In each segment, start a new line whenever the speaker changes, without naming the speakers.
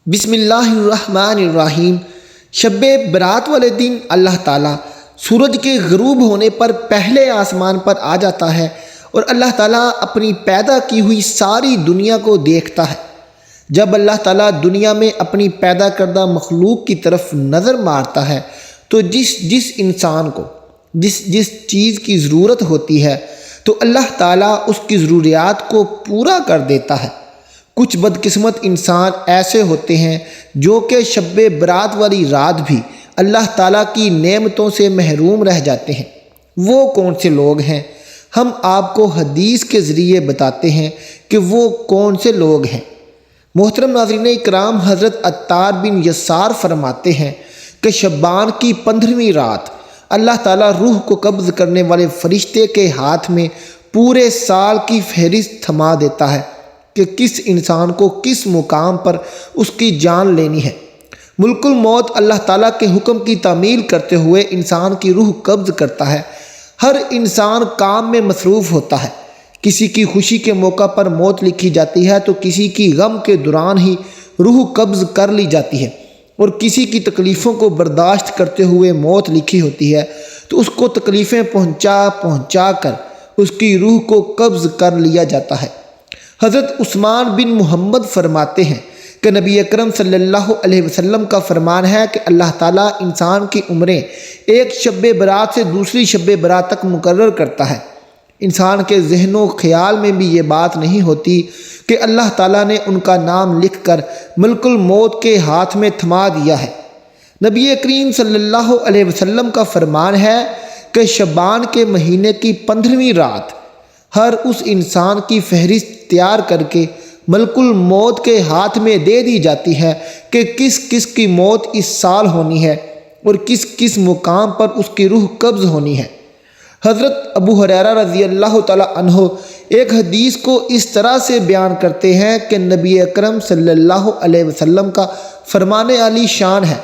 بسم اللہ الرحمن الرحیم۔ شب برات والے دن اللہ تعالیٰ سورج کے غروب ہونے پر پہلے آسمان پر آ جاتا ہے اور اللہ تعالیٰ اپنی پیدا کی ہوئی ساری دنیا کو دیکھتا ہے۔ جب اللہ تعالیٰ دنیا میں اپنی پیدا کردہ مخلوق کی طرف نظر مارتا ہے تو جس انسان کو جس چیز کی ضرورت ہوتی ہے تو اللہ تعالیٰ اس کی ضروریات کو پورا کر دیتا ہے۔ کچھ بدقسمت انسان ایسے ہوتے ہیں جو کہ شب برات والی رات بھی اللہ تعالیٰ کی نعمتوں سے محروم رہ جاتے ہیں۔ وہ کون سے لوگ ہیں؟ ہم آپ کو حدیث کے ذریعے بتاتے ہیں کہ وہ کون سے لوگ ہیں۔ محترم ناظرین اکرام، حضرت عطار بن یسار فرماتے ہیں کہ شعبان کی 15ویں رات اللہ تعالیٰ روح کو قبض کرنے والے فرشتے کے ہاتھ میں پورے سال کی فہرست تھما دیتا ہے کہ کس انسان کو کس مقام پر اس کی جان لینی ہے۔ ملک الموت اللہ تعالیٰ کے حکم کی تعمیل کرتے ہوئے انسان کی روح قبض کرتا ہے۔ ہر انسان کام میں مصروف ہوتا ہے۔ کسی کی خوشی کے موقع پر موت لکھی جاتی ہے تو کسی کی غم کے دوران ہی روح قبض کر لی جاتی ہے، اور کسی کی تکلیفوں کو برداشت کرتے ہوئے موت لکھی ہوتی ہے تو اس کو تکلیفیں پہنچا کر اس کی روح کو قبض کر لیا جاتا ہے۔ حضرت عثمان بن محمد فرماتے ہیں کہ نبی اکرم صلی اللہ علیہ وسلم کا فرمان ہے کہ اللہ تعالیٰ انسان کی عمریں ایک شب برات سے دوسری شب برات تک مقرر کرتا ہے۔ انسان کے ذہن و خیال میں بھی یہ بات نہیں ہوتی کہ اللہ تعالیٰ نے ان کا نام لکھ کر ملک الموت کے ہاتھ میں تھما دیا ہے۔ نبی کریم صلی اللہ علیہ وسلم کا فرمان ہے کہ شعبان کے مہینے کی 15ویں رات ہر اس انسان کی فہرست تیار کر کے ملک الموت کے ہاتھ میں دے دی جاتی ہے کہ کس کس کی موت اس سال ہونی ہے اور کس کس مقام پر اس کی روح قبض ہونی ہے۔ حضرت ابو ہریرہ رضی اللہ تعالی عنہ ایک حدیث کو اس طرح سے بیان کرتے ہیں کہ نبی اکرم صلی اللہ علیہ وسلم کا فرمان عالی شان ہے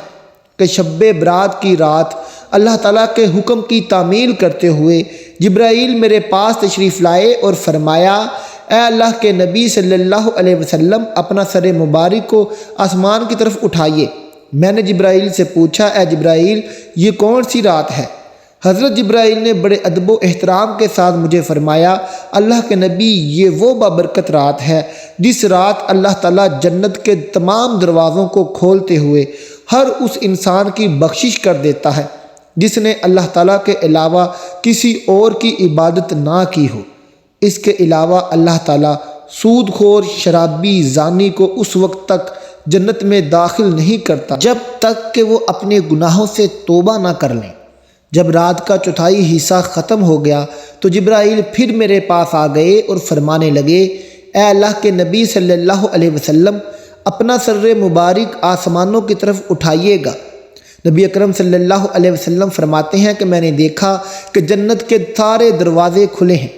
کہ شب برات کی رات اللہ تعالیٰ کے حکم کی تعمیل کرتے ہوئے جبرائیل میرے پاس تشریف لائے اور فرمایا، اے اللہ کے نبی صلی اللہ علیہ وسلم، اپنا سر مبارک کو آسمان کی طرف اٹھائیے۔ میں نے جبرائیل سے پوچھا، اے جبرائیل، یہ کون سی رات ہے؟ حضرت جبرائیل نے بڑے ادب و احترام کے ساتھ مجھے فرمایا، اللہ کے نبی، یہ وہ بابرکت رات ہے جس رات اللہ تعالیٰ جنت کے تمام دروازوں کو کھولتے ہوئے ہر اس انسان کی بخشش کر دیتا ہے جس نے اللہ تعالیٰ کے علاوہ کسی اور کی عبادت نہ کی ہو۔ اس کے علاوہ اللہ تعالیٰ سود خور، شرابی، زانی کو اس وقت تک جنت میں داخل نہیں کرتا جب تک کہ وہ اپنے گناہوں سے توبہ نہ کر لیں۔ جب رات کا چوتھائی حصہ ختم ہو گیا تو جبرائیل پھر میرے پاس آ گئے اور فرمانے لگے، اے اللہ کے نبی صلی اللہ علیہ وسلم، اپنا سر مبارک آسمانوں کی طرف اٹھائیے گا۔ نبی اکرم صلی اللہ علیہ وسلم فرماتے ہیں کہ میں نے دیکھا کہ جنت کے سارے دروازے کھلے ہیں۔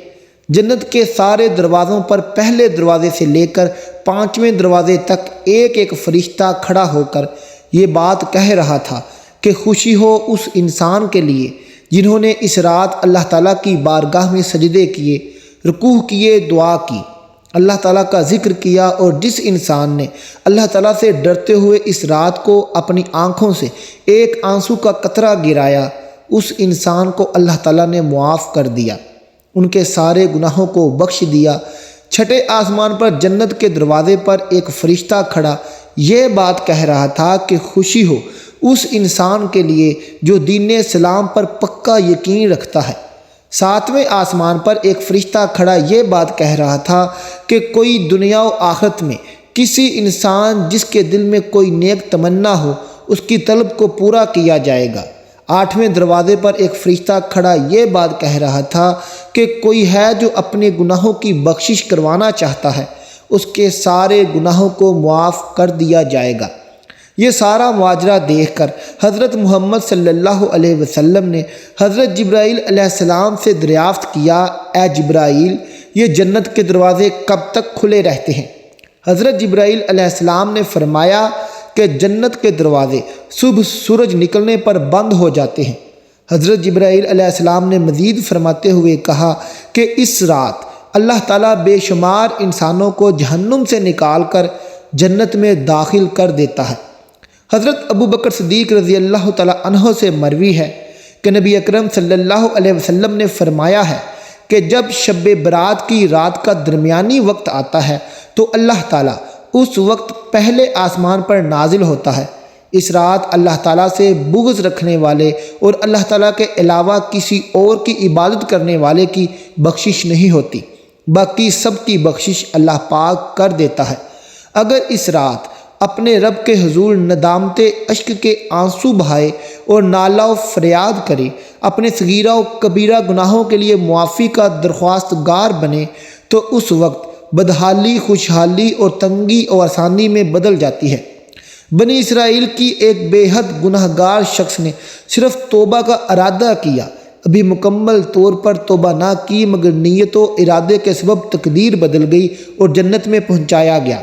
جنت کے سارے دروازوں پر پہلے دروازے سے لے کر 5ویں دروازے تک ایک ایک فرشتہ کھڑا ہو کر یہ بات کہہ رہا تھا کہ خوشی ہو اس انسان کے لیے جنہوں نے اس رات اللہ تعالیٰ کی بارگاہ میں سجدے کیے، رکوع کیے، دعا کی، اللہ تعالیٰ کا ذکر کیا، اور جس انسان نے اللہ تعالیٰ سے ڈرتے ہوئے اس رات کو اپنی آنکھوں سے ایک آنسو کا قطرہ گرایا، اس انسان کو اللہ تعالیٰ نے معاف کر دیا، ان کے سارے گناہوں کو بخش دیا۔ چھٹے آسمان پر جنت کے دروازے پر ایک فرشتہ کھڑا یہ بات کہہ رہا تھا کہ خوشی ہو اس انسان کے لیے جو دین اسلام پر پکا یقین رکھتا ہے۔ 7ویں آسمان پر ایک فرشتہ کھڑا یہ بات کہہ رہا تھا کہ کوئی دنیا و آخرت میں کسی انسان جس کے دل میں کوئی نیک تمنا ہو اس کی طلب کو پورا کیا جائے گا۔ 8ویں دروازے پر ایک فرشتہ کھڑا یہ بات کہہ رہا تھا کہ کوئی ہے جو اپنے گناہوں کی بخشش کروانا چاہتا ہے، اس کے سارے گناہوں کو معاف کر دیا جائے گا۔ یہ سارا ماجرا دیکھ کر حضرت محمد صلی اللہ علیہ وسلم نے حضرت جبرائیل علیہ السلام سے دریافت کیا، اے جبرائیل، یہ جنت کے دروازے کب تک کھلے رہتے ہیں؟ حضرت جبرائیل علیہ السلام نے فرمایا کہ جنت کے دروازے صبح سورج نکلنے پر بند ہو جاتے ہیں۔ حضرت جبرائیل علیہ السلام نے مزید فرماتے ہوئے کہا کہ اس رات اللہ تعالیٰ بے شمار انسانوں کو جہنم سے نکال کر جنت میں داخل کر دیتا ہے۔ حضرت ابو بکر صدیق رضی اللہ تعالیٰ عنہ سے مروی ہے کہ نبی اکرم صلی اللہ علیہ وسلم نے فرمایا ہے کہ جب شب برات کی رات کا درمیانی وقت آتا ہے تو اللہ تعالیٰ اس وقت پہلے آسمان پر نازل ہوتا ہے۔ اس رات اللہ تعالیٰ سے بغض رکھنے والے اور اللہ تعالیٰ کے علاوہ کسی اور کی عبادت کرنے والے کی بخشش نہیں ہوتی، باقی سب کی بخشش اللہ پاک کر دیتا ہے۔ اگر اس رات اپنے رب کے حضور ندامت اشک کے آنسو بہائے اور نالہ و فریاد کرے، اپنے صغیرہ و کبیرہ گناہوں کے لیے معافی کا درخواست گار بنے، تو اس وقت بدحالی خوشحالی اور تنگی اور آسانی میں بدل جاتی ہے۔ بنی اسرائیل کی ایک بے حد گناہ گار شخص نے صرف توبہ کا ارادہ کیا، ابھی مکمل طور پر توبہ نہ کی، مگر نیت و ارادے کے سبب تقدیر بدل گئی اور جنت میں پہنچایا گیا۔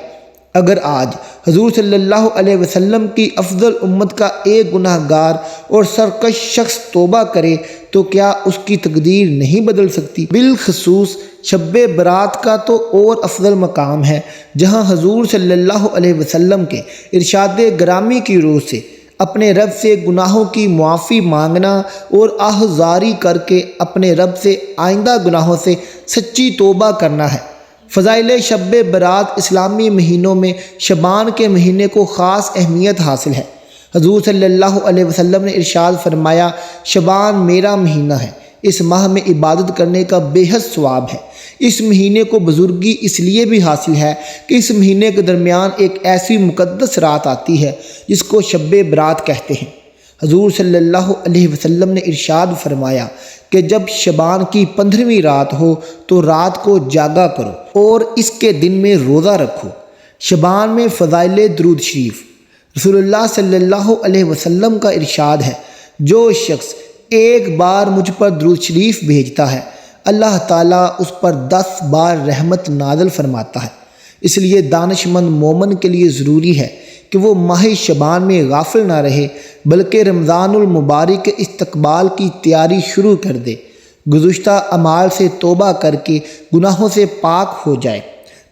اگر آج حضور صلی اللہ علیہ وسلم کی افضل امت کا ایک گناہ گار اور سرکش شخص توبہ کرے تو کیا اس کی تقدیر نہیں بدل سکتی؟ بالخصوص شب برات کا تو اور افضل مقام ہے، جہاں حضور صلی اللہ علیہ وسلم کے ارشاد گرامی کی روح سے اپنے رب سے گناہوں کی معافی مانگنا اور آہذاری کر کے اپنے رب سے آئندہ گناہوں سے سچی توبہ کرنا ہے۔ فضائل شب برات اسلامی مہینوں میں شعبان کے مہینے کو خاص اہمیت حاصل ہے۔ حضور صلی اللہ علیہ وسلم نے ارشاد فرمایا، شعبان میرا مہینہ ہے، اس ماہ میں عبادت کرنے کا بے حد ثواب ہے۔ اس مہینے کو بزرگی اس لیے بھی حاصل ہے کہ اس مہینے کے درمیان ایک ایسی مقدس رات آتی ہے جس کو شب برات کہتے ہیں۔ حضور صلی اللہ علیہ وسلم نے ارشاد فرمایا کہ جب شعبان کی 15ویں رات ہو تو رات کو جاگا کرو اور اس کے دن میں روزہ رکھو۔ شعبان میں فضائل درود شریف۔ رسول اللہ صلی اللہ علیہ وسلم کا ارشاد ہے، جو شخص ایک بار مجھ پر درود شریف بھیجتا ہے اللہ تعالیٰ اس پر 10 بار رحمت نازل فرماتا ہے۔ اس لیے دانش مند مومن کے لیے ضروری ہے کہ وہ ماہ شعبان میں غافل نہ رہے، بلکہ رمضان المبارک کے استقبال کی تیاری شروع کر دے، گزشتہ اعمال سے توبہ کر کے گناہوں سے پاک ہو جائے،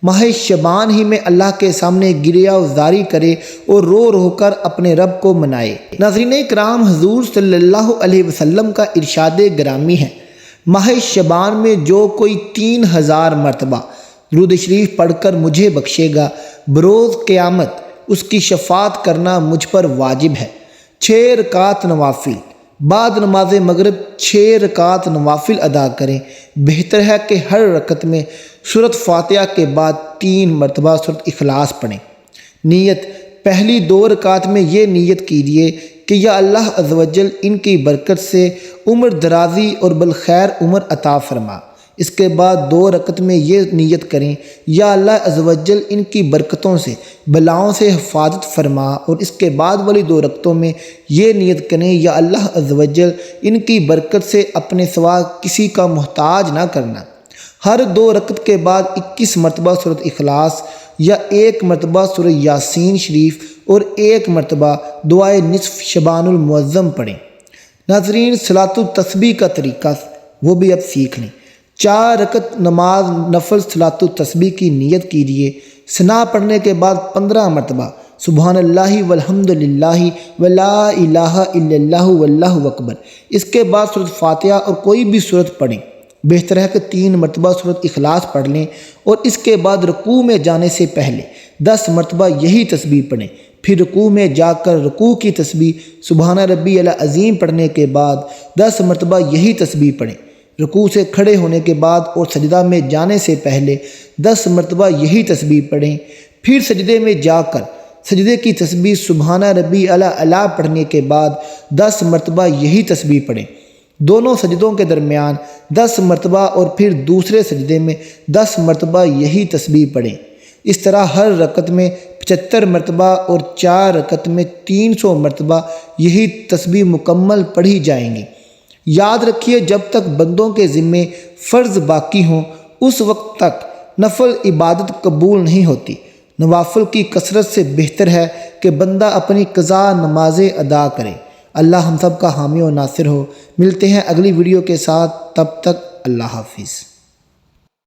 ماہ شعبان ہی میں اللہ کے سامنے گریہ وزاری کرے اور رو رو کر اپنے رب کو منائے۔ ناظرین کرام، حضور صلی اللہ علیہ وسلم کا ارشاد گرامی ہے، ماہ شعبان میں جو کوئی 3000 مرتبہ درود شریف پڑھ کر مجھے بخشے گا، بروز قیامت اس کی شفاعت کرنا مجھ پر واجب ہے۔ 6 رکعت نوافل، بعد نماز مغرب 6 رکعت نوافل ادا کریں۔ بہتر ہے کہ ہر رکعت میں سورۃ فاتحہ کے بعد 3 مرتبہ سورۃ اخلاص پڑھیں۔ نیت: پہلی 2 رکعت میں یہ نیت کیجیے کہ یا اللہ عز و جل ان کی برکت سے عمر درازی اور بالخیر عمر عطا فرما۔ اس کے بعد 2 رکعت میں یہ نیت کریں، یا اللہ عز و جل ان کی برکتوں سے بلاؤں سے حفاظت فرما، اور اس کے بعد والی 2 رکعتوں میں یہ نیت کریں، یا اللہ عز و جل ان کی برکت سے اپنے سوا کسی کا محتاج نہ کرنا۔ ہر 2 رکعت کے بعد 21 مرتبہ سورۃ اخلاص یا 1 مرتبہ سورہ یاسین شریف اور 1 مرتبہ دعائے نصف شعبان المعظم پڑھیں۔ ناظرین، صلاۃ التسبیح کا طریقہ وہ بھی اب سیکھ لیں۔ 4 رکعت نماز نفل صلاۃ التسبیح کی نیت کیجیے۔ ثنا پڑھنے کے بعد 15 مرتبہ سبحان اللہ والحمد للہ ولا الہ الا اللہ واللہ اکبر۔ اس کے بعد سورۃ فاتحہ اور کوئی بھی سورت پڑھیں۔ بہتر ہے کہ 3 مرتبہ سورۃ اخلاص پڑھ لیں، اور اس کے بعد رکوع میں جانے سے پہلے 10 مرتبہ یہی تسبیح پڑھیں۔ پھر رکوع میں جا کر رکوع کی تسبیح سبحان ربی العظیم پڑھنے کے بعد 10 مرتبہ یہی تسبیح پڑھیں۔ رکوع سے کھڑے ہونے کے بعد اور سجدہ میں جانے سے پہلے 10 مرتبہ یہی تسبیح پڑھیں۔ پھر سجدے میں جا کر سجدے کی تسبیح سبحان ربی الاعلیٰ پڑھنے کے بعد 10 مرتبہ یہی تسبیح پڑھیں۔ دونوں سجدوں کے درمیان 10 مرتبہ اور پھر دوسرے سجدے میں 10 مرتبہ یہی تسبیح پڑھیں۔ اس طرح ہر رکعت میں 75 مرتبہ اور 4 رکعت میں 300 مرتبہ یہی تسبیح مکمل پڑھی جائیں گی۔ یاد رکھیے، جب تک بندوں کے ذمے فرض باقی ہوں اس وقت تک نفل عبادت قبول نہیں ہوتی۔ نوافل کی کثرت سے بہتر ہے کہ بندہ اپنی قضا نمازیں ادا کرے۔ اللہ ہم سب کا حامی و ناصر ہو۔ ملتے ہیں اگلی ویڈیو کے ساتھ، تب تک اللہ حافظ۔